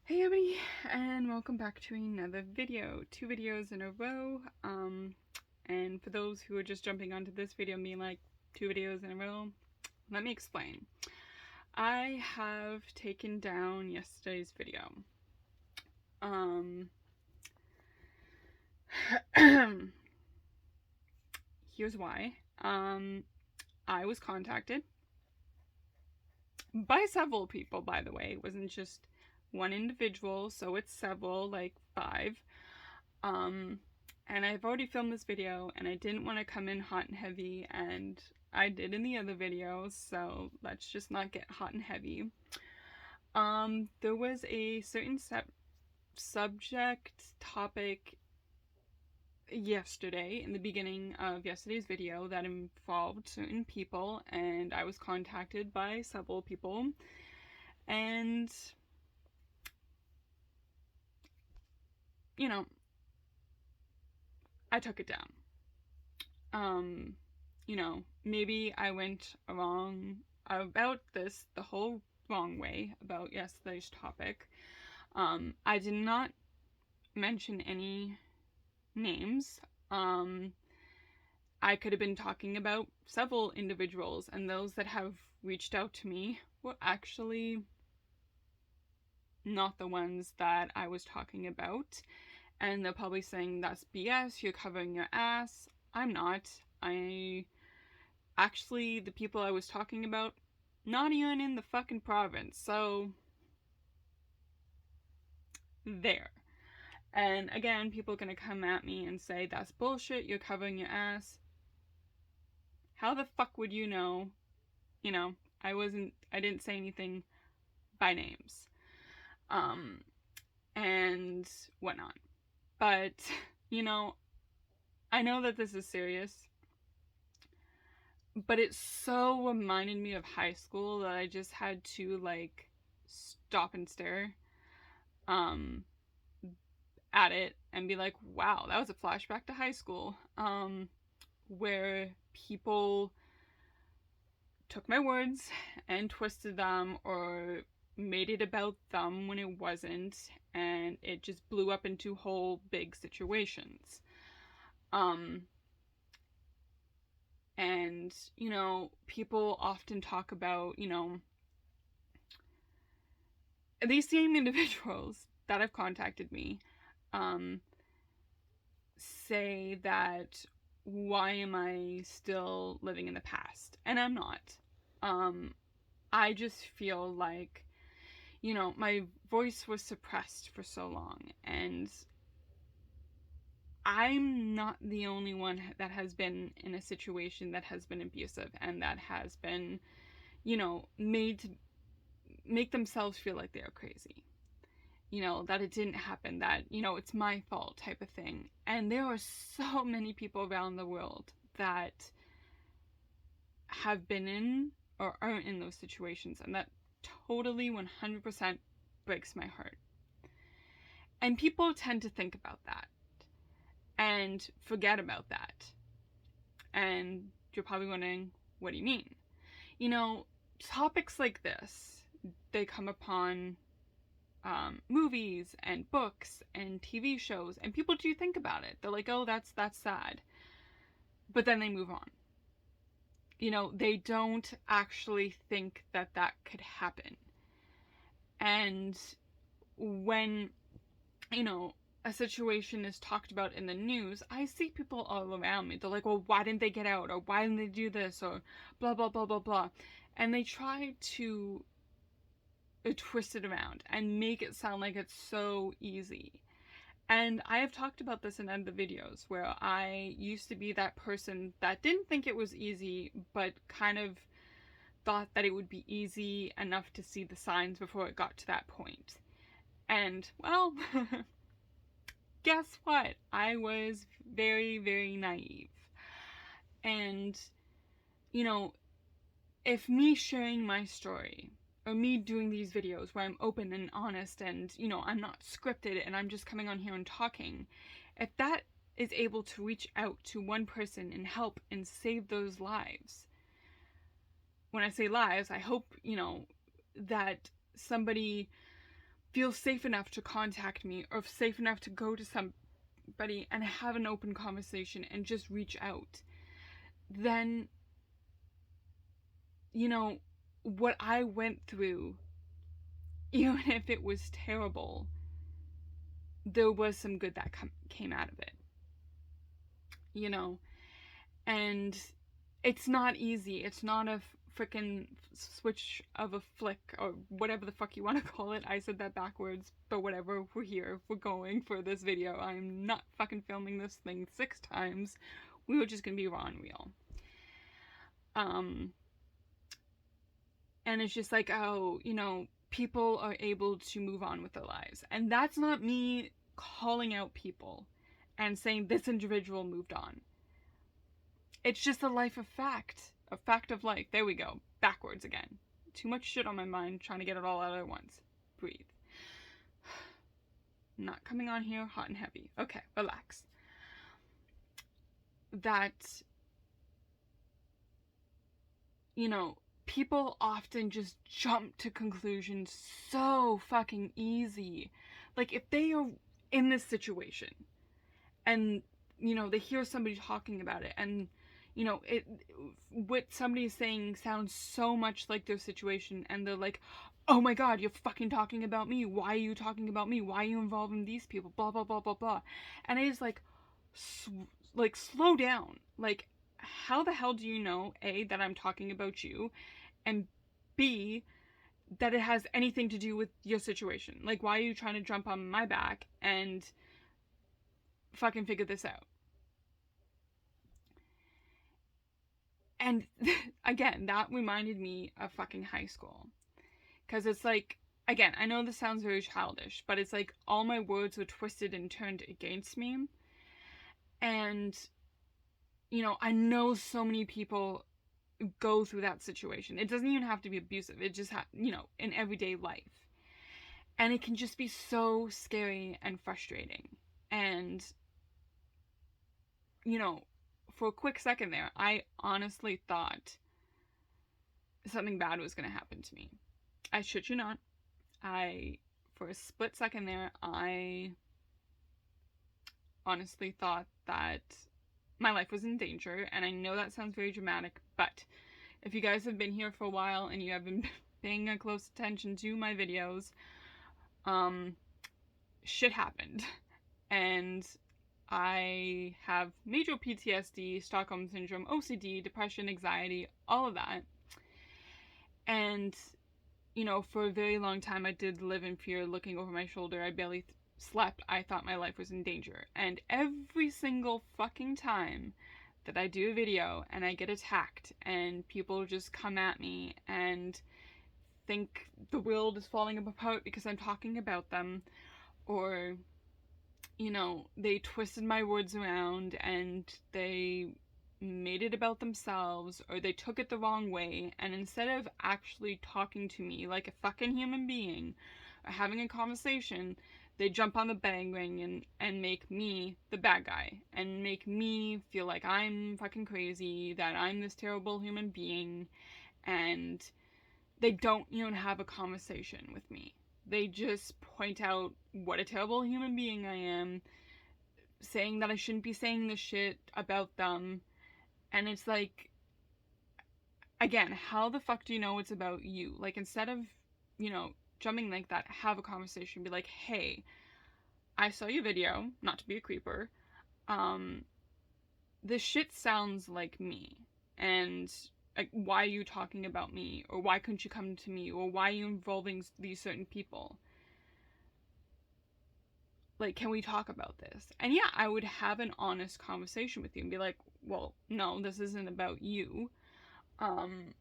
Hey everybody, and welcome back to another video. 2 videos in a row. And for those who are just jumping onto this video and being like, 2 videos in a row, let me explain. I have taken down yesterday's video. Here's why. I was contacted by several people, by the way. It wasn't just one individual, so it's several, like 5. And I've already filmed this video, and I didn't want to come in hot and heavy, and I did in the other videos, so let's just not get hot and heavy. There was a certain subject topic yesterday, in the beginning of yesterday's video, that involved certain people, and I was contacted by several people, and I took it down. Maybe I went wrong about this the whole wrong way about yesterday's topic. I did not mention any names. I could have been talking about several individuals, and those that have reached out to me were actually not the ones that I was talking about. And they're probably saying, that's BS, you're covering your ass. I'm not. Actually, the people I was talking about, not even in the fucking province, so there. And again, people are gonna come at me and say, that's bullshit, you're covering your ass. How the fuck would you know? I didn't say anything by names. And whatnot. But, I know that this is serious, but it so reminded me of high school that I just had to, stop and stare at it and be like, wow, that was a flashback to high school, where people took my words and twisted them or made it about them when it wasn't, and it just blew up into whole big situations. And, people often talk about, these same individuals that have contacted me, say that, why am I still living in the past? And I'm not. I just feel like, my voice was suppressed for so long, and I'm not the only one that has been in a situation that has been abusive and that has been, made to make themselves feel like they are crazy. That it didn't happen, that, it's my fault type of thing. And there are so many people around the world that have been in or aren't in those situations, and that totally 100% breaks my heart. And people tend to think about that and forget about that. And you're probably wondering, what do you mean? Topics like this, they come upon movies and books and TV shows, and people do think about it. They're like, oh, that's sad. But then they move on. They don't actually think that that could happen. And when, a situation is talked about in the news, I see people all around me. They're like, well, why didn't they get out? Or why didn't they do this? Or blah, blah, blah, blah, blah. And they try to twist it around and make it sound like it's so easy. And I have talked about this in other videos where I used to be that person that didn't think it was easy, but kind of thought that it would be easy enough to see the signs before it got to that point. And, well, guess what? I was very, very naive. And, if me sharing my story, or me doing these videos where I'm open and honest and, I'm not scripted and I'm just coming on here and talking, if that is able to reach out to one person and help and save those lives, when I say lives, I hope, that somebody feel safe enough to contact me, or safe enough to go to somebody and have an open conversation and just reach out, then, you know, what I went through, even if it was terrible, there was some good that came out of it, you know? And it's not easy. It's not a freaking switch of a flick, or whatever the fuck you want to call it. I said that backwards, but whatever. We're here. We're going for this video. I'm not fucking filming this thing 6 times. We were just gonna be raw and real. And it's just like, oh, you know, people are able to move on with their lives. And that's not me calling out people and saying this individual moved on. It's just a fact of life. There we go. Backwards again. Too much shit on my mind, trying to get it all out at once. Breathe. Not coming on here hot and heavy. Okay, relax. That, you know, people often just jump to conclusions so fucking easy. Like, if they are in this situation and, you know, they hear somebody talking about it, and, you know, what somebody's saying sounds so much like their situation, and they're like, oh my god, you're fucking talking about me. Why are you talking about me? Why are you involving these people? Blah, blah, blah, blah, blah. And it is like, slow down. Like, how the hell do you know, A, that I'm talking about you, and B, that it has anything to do with your situation? Like, why are you trying to jump on my back and fucking figure this out? And again, that reminded me of fucking high school. Because it's like, again, I know this sounds very childish, but it's like all my words were twisted and turned against me. And, you know, I know so many people go through that situation. It doesn't even have to be abusive. It just, you know, in everyday life. And it can just be so scary and frustrating. And, you know, for a quick second there, I honestly thought something bad was going to happen to me. I shit you not. For a split second there, I honestly thought that my life was in danger. And I know that sounds very dramatic, but if you guys have been here for a while and you have been paying a close attention to my videos, shit happened. And I have major PTSD, Stockholm Syndrome, OCD, depression, anxiety, all of that. And, you know, for a very long time, I did live in fear, looking over my shoulder. I barely slept. I thought my life was in danger. And every single fucking time that I do a video and I get attacked and people just come at me and think the world is falling apart because I'm talking about them, or, you know, they twisted my words around and they made it about themselves, or they took it the wrong way, and instead of actually talking to me like a fucking human being or having a conversation, they jump on the bandwagon and make me the bad guy and make me feel like I'm fucking crazy, that I'm this terrible human being, and they don't even have a conversation with me. They just point out what a terrible human being I am, saying that I shouldn't be saying this shit about them. And it's like, again, how the fuck do you know it's about you? Like, instead of, you know, jumping like that, have a conversation. Be like, hey, I saw your video, not to be a creeper. This shit sounds like me. And, like, why are you talking about me? Or why couldn't you come to me? Or why are you involving these certain people? Like, can we talk about this? And yeah, I would have an honest conversation with you and be like, well, no, this isn't about you. And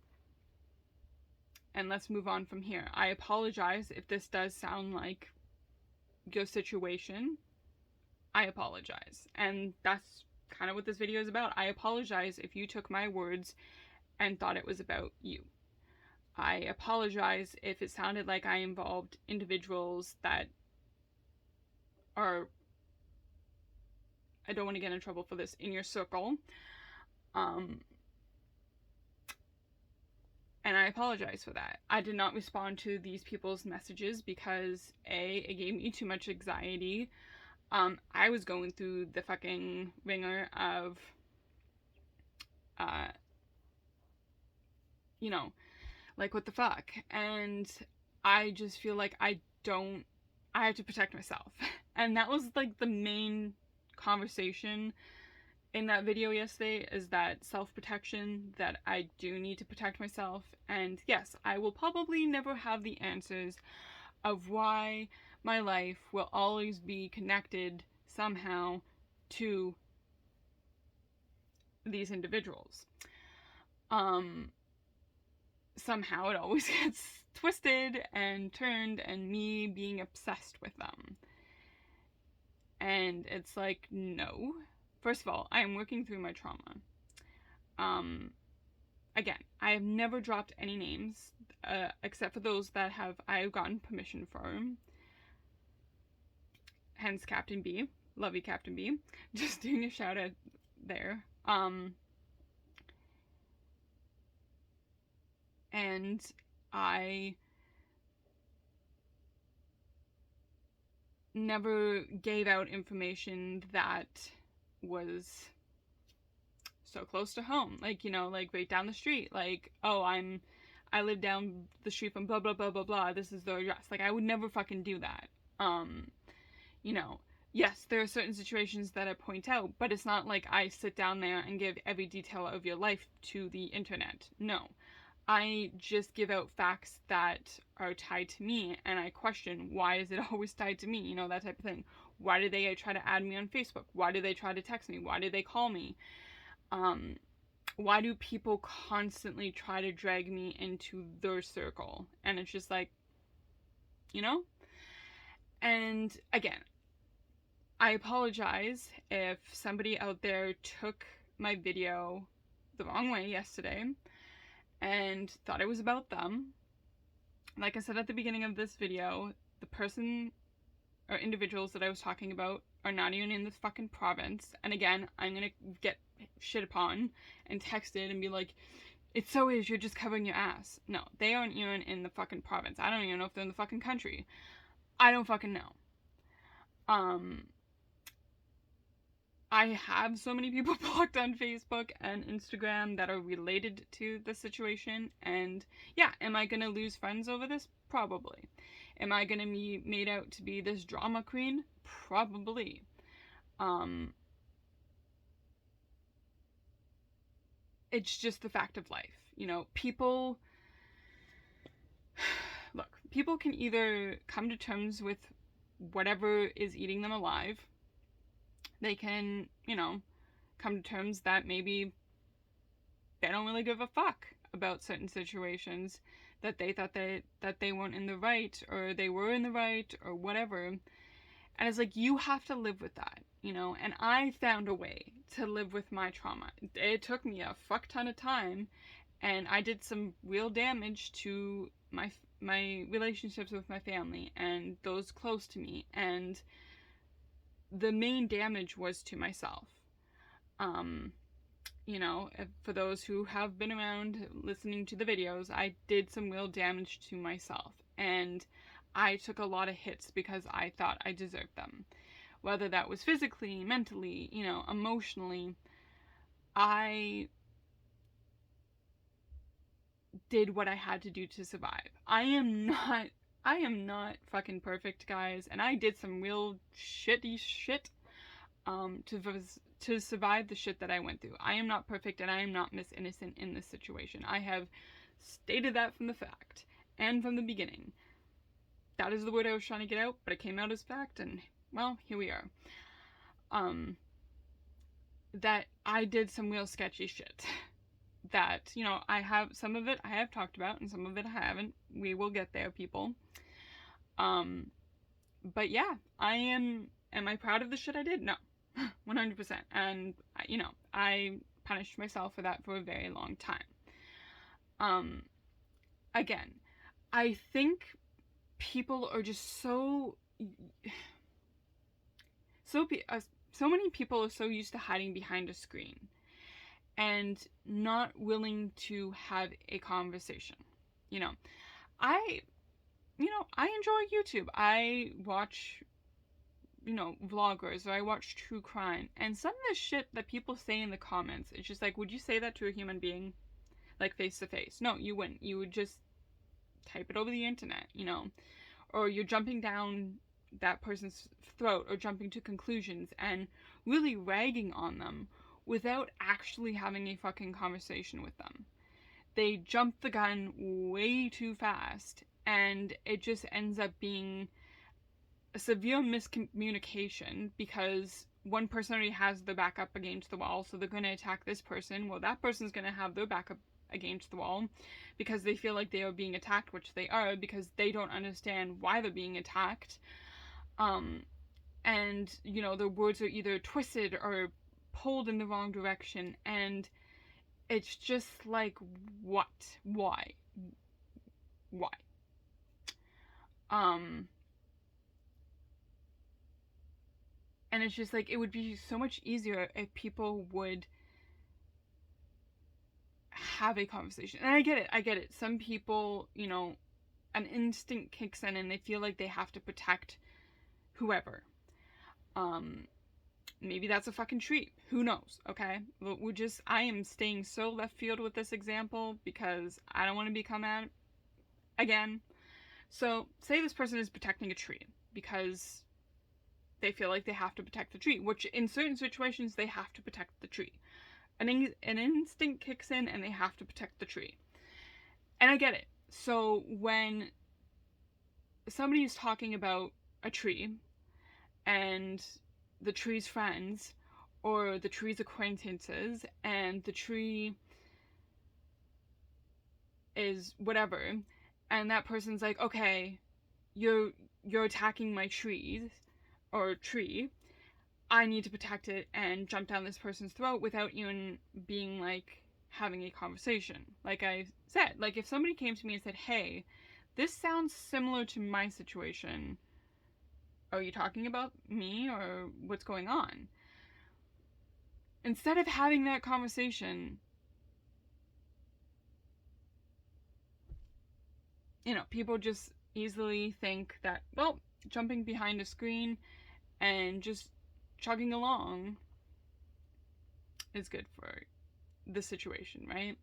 let's move on from here. I apologize if this does sound like your situation. I apologize. And that's kind of what this video is about. I apologize if you took my words and thought it was about you. I apologize if it sounded like I involved individuals that are, I don't want to get in trouble for this, in your circle. And I apologize for that. I did not respond to these people's messages because A, it gave me too much anxiety. I was going through the fucking ringer of, uh, you know, like, what the fuck? And I just feel like I have to protect myself. And that was, like, the main conversation in that video yesterday, is that self-protection, that I do need to protect myself. And yes, I will probably never have the answers of why my life will always be connected somehow to these individuals. Somehow it always gets twisted and turned, and me being obsessed with them. And it's like, no. First of all, I am working through my trauma. Again, I have never dropped any names, except for those that I have gotten permission for. Hence Captain B. Love you, Captain B. Just doing a shout out there. And I never gave out information that was so close to home. Like, like right down the street. Like, oh, I live down the street from blah, blah, blah, blah, blah. This is the address. Like, I would never fucking do that. Yes, there are certain situations that I point out, but it's not like I sit down there and give every detail of your life to the internet. No. I just give out facts that are tied to me, and I question, why is it always tied to me? That type of thing. Why do they try to add me on Facebook? Why do they try to text me? Why do they call me? Why do people constantly try to drag me into their circle? And it's just like, And again, I apologize if somebody out there took my video the wrong way yesterday and thought it was about them. Like I said at the beginning of this video, the person or individuals that I was talking about are not even in this fucking province. And again, I'm gonna get shit upon and texted and be like, it so is, you're just covering your ass. No, they aren't even in the fucking province. I don't even know if they're in the fucking country. I don't fucking know. I have so many people blocked on Facebook and Instagram that are related to the situation, and yeah, am I gonna lose friends over this? Probably. Am I gonna be made out to be this drama queen? Probably. It's just the fact of life. People... Look, people can either come to terms with whatever is eating them alive. They can, come to terms that maybe they don't really give a fuck about certain situations, that they thought that they weren't in the right, or they were in the right, or whatever. And it's like, you have to live with that, and I found a way to live with my trauma. It took me a fuck ton of time, and I did some real damage to my relationships with my family and those close to me, and the main damage was to myself. For those who have been around listening to the videos, I did some real damage to myself, and I took a lot of hits because I thought I deserved them. Whether that was physically, mentally, emotionally, I did what I had to do to survive. I am not fucking perfect, guys, and I did some real shitty shit to survive the shit that I went through. I am not perfect, and I am not Miss Innocent in this situation. I have stated that from the fact and from the beginning. That is the word I was trying to get out, but it came out as fact, and well, here we are. That I did some real sketchy shit. That, I have, some of it I have talked about, and some of it I haven't. We will get there, people. But yeah, am I proud of the shit I did? No. 100%. And, I punished myself for that for a very long time. Again, I think people are just so many people are so used to hiding behind a screen. and not willing to have a conversation. You know, I, I enjoy YouTube. I watch, vloggers, or I watch true crime, and some of the shit that people say in the comments, it's just like, would you say that to a human being? Like, face to face? No, you wouldn't. You would just type it over the internet, or you're jumping down that person's throat, or jumping to conclusions and really ragging on them without actually having a fucking conversation with them. They jump the gun way too fast, and it just ends up being a severe miscommunication, because one person already has their back up against the wall, so they're going to attack this person. Well, that person's going to have their back up against the wall because they feel like they are being attacked, which they are, because they don't understand why they're being attacked. And, their words are either twisted or pulled in the wrong direction, and it's just like, what? Why? And it's just like, it would be so much easier if people would have a conversation. And I get it. Some people, an instinct kicks in and they feel like they have to protect whoever. Maybe that's a fucking tree. Who knows, okay? But I am staying so left field with this example because I don't want to be come at again. So, say this person is protecting a tree because they feel like they have to protect the tree, which in certain situations they have to protect the tree. An instinct kicks in and they have to protect the tree. And I get it. So when somebody is talking about a tree and the tree's friends or the tree's acquaintances and the tree is whatever, and that person's like, okay, you're attacking my trees or tree, I need to protect it and jump down this person's throat without even being like having a conversation. Like I said, like if somebody came to me and said, hey, this sounds similar to my situation, are you talking about me or what's going on? Instead of having that conversation, people just easily think that, well, jumping behind a screen and just chugging along is good for the situation, right?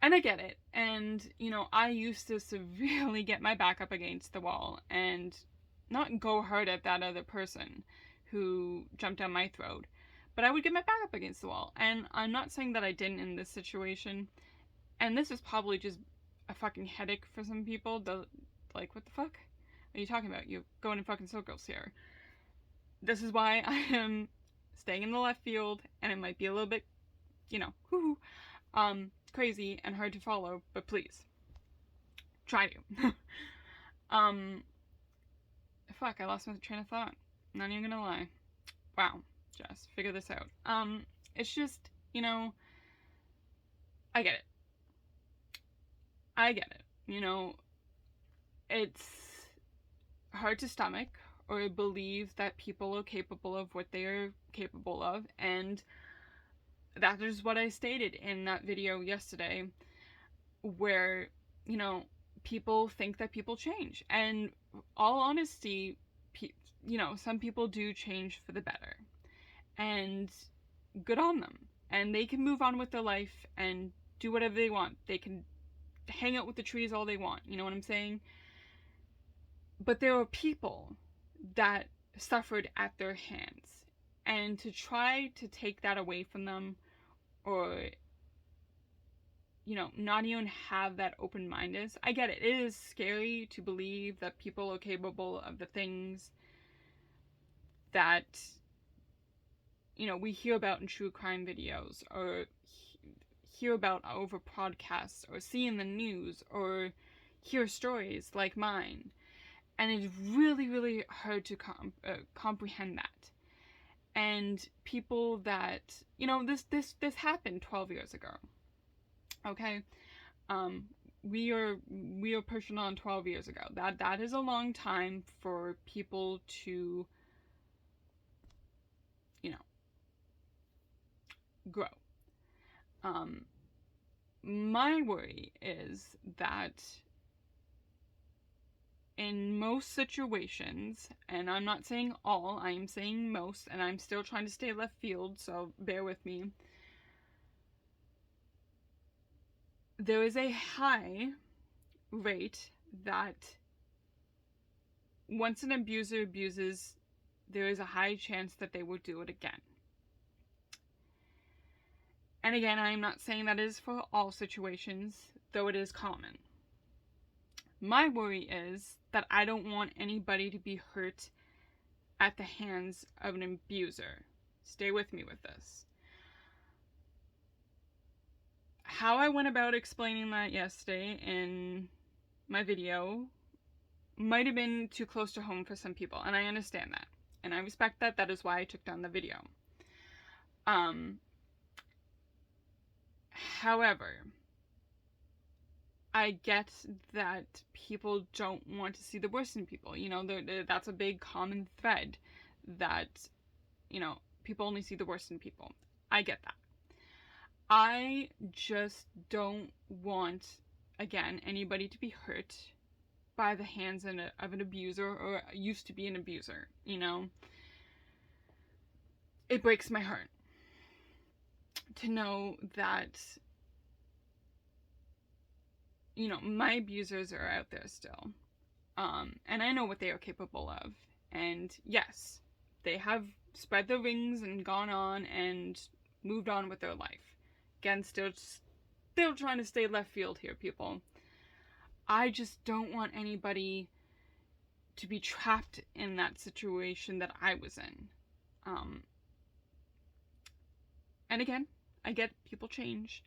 And I get it. And, I used to severely get my back up against the wall and not go hard at that other person who jumped down my throat, but I would get my back up against the wall. And I'm not saying that I didn't in this situation. And this is probably just a fucking headache for some people. Like, what the fuck are you talking about? You're going in fucking circles here. This is why I am staying in the left field, and it might be a little bit, crazy and hard to follow, but please, try to. Fuck, I lost my train of thought. Not even gonna lie. Wow, Jess, figure this out. It's just, I get it. It's hard to stomach or believe that people are capable of what they are capable of, and that is what I stated in that video yesterday, where, people think that people change, and all honesty, some people do change for the better, and good on them, and they can move on with their life and do whatever they want. They can hang out with the trees all they want, you know what I'm saying? But there are people that suffered at their hands, and to try to take that away from them, or not even have that open-mindedness. I get it. It is scary to believe that people are capable of the things that we hear about in true crime videos, or hear about over podcasts, or see in the news, or hear stories like mine. And it's really, really hard to comprehend that. And people that, this happened 12 years ago. Okay? We are pushing on 12 years ago. That is a long time for people to, grow. Um, my worry is that in most situations, and I'm not saying all, I am saying most, and I'm still trying to stay left field, so bear with me. There is a high rate that once an abuser abuses, there is a high chance that they will do it again. And again, I am not saying that is for all situations, though it is common. My worry is that I don't want anybody to be hurt at the hands of an abuser. Stay with me with this. How I went about explaining that yesterday in my video might have been too close to home for some people, and I understand that. And I respect that. That is why I took down the video. However, I get that people don't want to see the worst in people. You know, that's a big common thread that, you know, people only see the worst in people. I get that. I just don't want, again, anybody to be hurt by the hands of an abuser or used to be an abuser, you know? It breaks my heart to know that, you know, my abusers are out there still. And I know what they are capable of. And yes, they have spread their wings and gone on and moved on with their life. Again, still trying to stay left field here, people. I just don't want anybody to be trapped in that situation that I was in. And again, I get people change.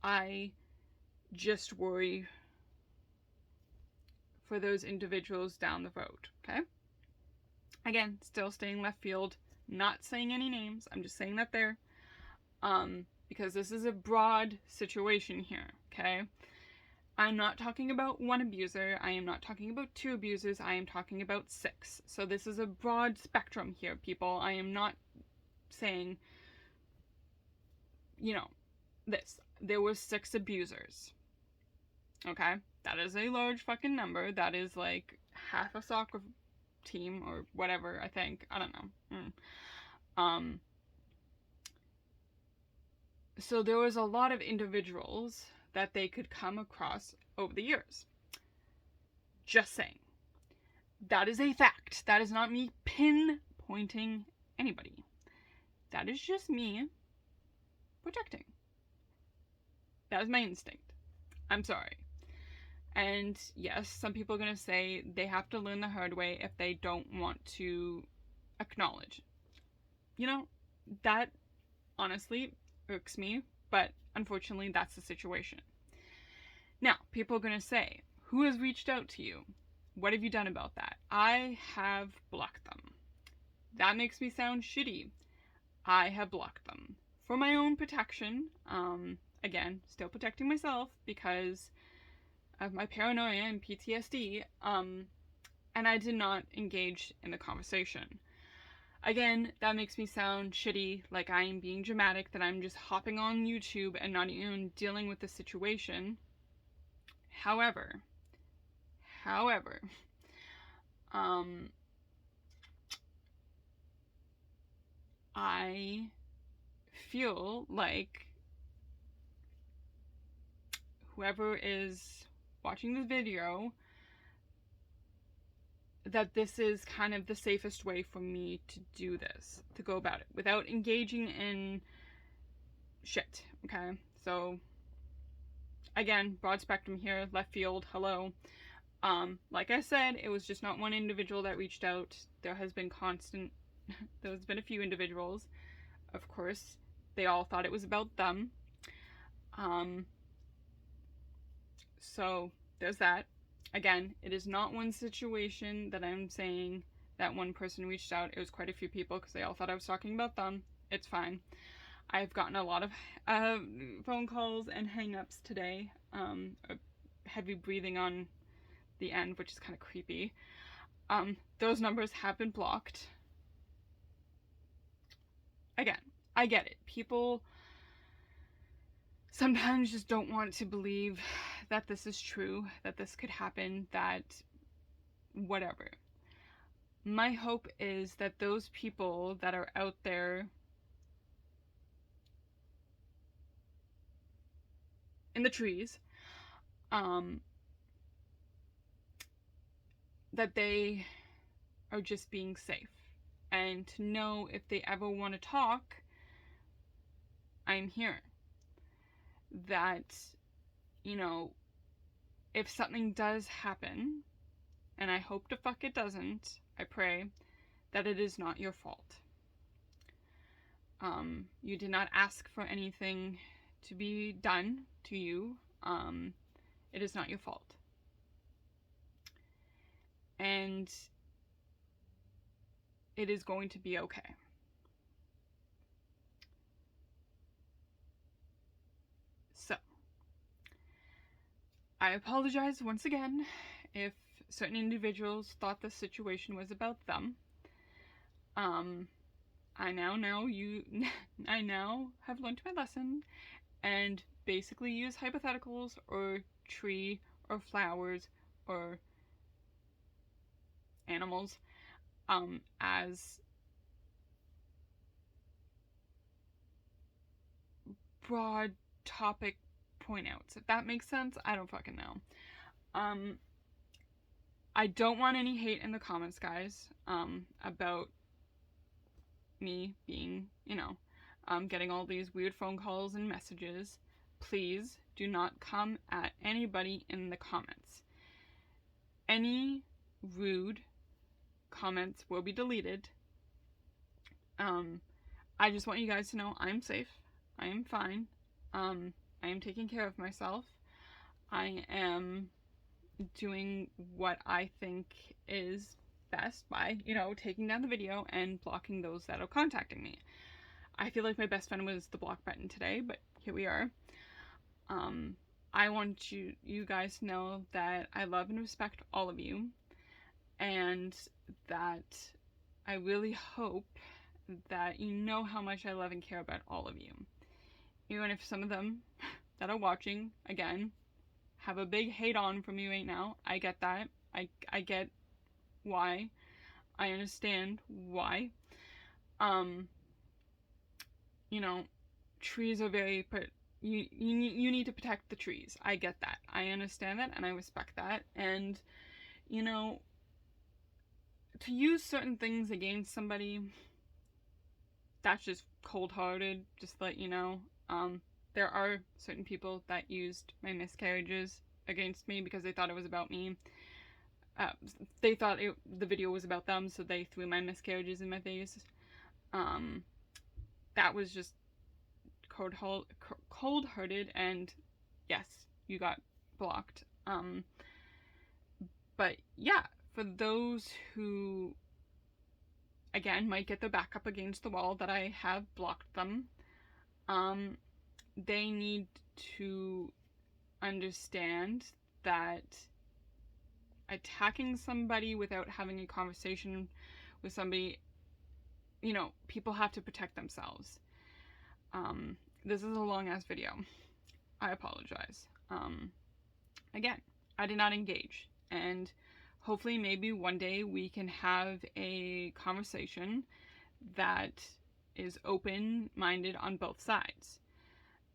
I just worry for those individuals down the road, okay? Again, still staying left field, not saying any names, I'm just saying that there. Because this is a broad situation here, okay? I'm not talking about one abuser, I am not talking about 2 abusers, I am talking about 6. So this is a broad spectrum here, people. I am not saying, you know, this. There were 6 abusers. Okay? That is a large fucking number. That is like half a soccer team or whatever, I think. I don't know. So there was a lot of individuals that they could come across over the years. Just saying. That is a fact. That is not me pinpointing anybody. That is just me protecting. That is my instinct. I'm sorry. And yes, some people are going to say they have to learn the hard way if they don't want to acknowledge. You know, that honestly irks me, but unfortunately that's the situation. Now, people are going to say, who has reached out to you? What have you done about that? I have blocked them. That makes me sound shitty. I have blocked them. For my own protection, again, still protecting myself because of my paranoia and PTSD, and I did not engage in the conversation. Again, that makes me sound shitty, like I am being dramatic, that I'm just hopping on YouTube and not even dealing with the situation. However, I feel like whoever is watching this video, that this is kind of the safest way for me to do this, to go about it, without engaging in shit, okay? So, again, broad spectrum here, left field, hello. Like I said, it was just not one individual that reached out. There has been there's been a few individuals. Of course, they all thought it was about them. So, there's that. Again, it is not one situation that I'm saying that one person reached out. It was quite a few people because they all thought I was talking about them. It's fine. I've gotten a lot of phone calls and hang-ups today. Heavy breathing on the end, which is kind of creepy. Those numbers have been blocked. Again, I get it. People sometimes just don't want to believe that this is true, that this could happen, that whatever. My hope is that those people that are out there in the trees, that they are just being safe, and to know if they ever want to talk, I'm here. That, you know, if something does happen, and I hope to fuck it doesn't, I pray, that it is not your fault. You did not ask for anything to be done to you. It is not your fault. And it is going to be okay. So, I apologize once again if certain individuals thought this situation was about them. I now know I now have learned my lesson and basically use hypotheticals or tree or flowers or animals as broad topic point outs. If that makes sense, I don't fucking know. I don't want any hate in the comments, guys, about me being, getting all these weird phone calls and messages. Please do not come at anybody in the comments. Any rude comments will be deleted. I just want you guys to know I'm safe. I am fine. I am taking care of myself. I am doing what I think is best by, taking down the video and blocking those that are contacting me. I feel like my best friend was the block button today, but here we are. I want you guys to know that I love and respect all of you, and that I really hope that you know how much I love and care about all of you. Even if some of them that are watching, again, have a big hate on from me right now. I get that. I get why. I understand why. Trees are very, but you need to protect the trees. I get that. I understand that, and I respect that. And, to use certain things against somebody, that's just cold-hearted, just to let you know. There are certain people that used my miscarriages against me because they thought it was about me. They thought the video was about them, so they threw my miscarriages in my face. That was just cold-hearted, and yes, you got blocked. But yeah, for those who, again, might get their back up against the wall that I have blocked them, they need to understand that attacking somebody without having a conversation with somebody, people have to protect themselves. This is a long ass video. I apologize. Again, I did not engage, and hopefully maybe one day we can have a conversation that is open-minded on both sides.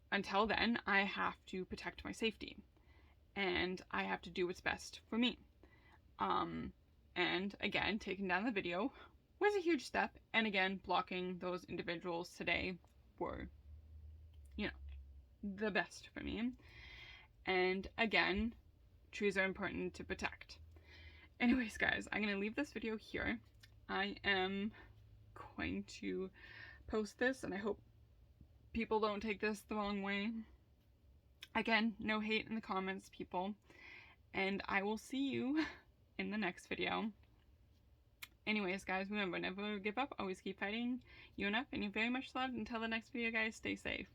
Until then, I have to protect my safety, and I have to do what's best for me. And again, taking down the video was a huge step, and again, blocking those individuals today were, the best for me. And again, trees are important to protect. Anyways, guys, I'm going to leave this video here. I am going to post this, and I hope people don't take this the wrong way. Again, no hate in the comments, people. And I will see you in the next video. Anyways, guys, remember, never give up, always keep fighting. You enough, and you're very much loved. Until the next video, guys, stay safe.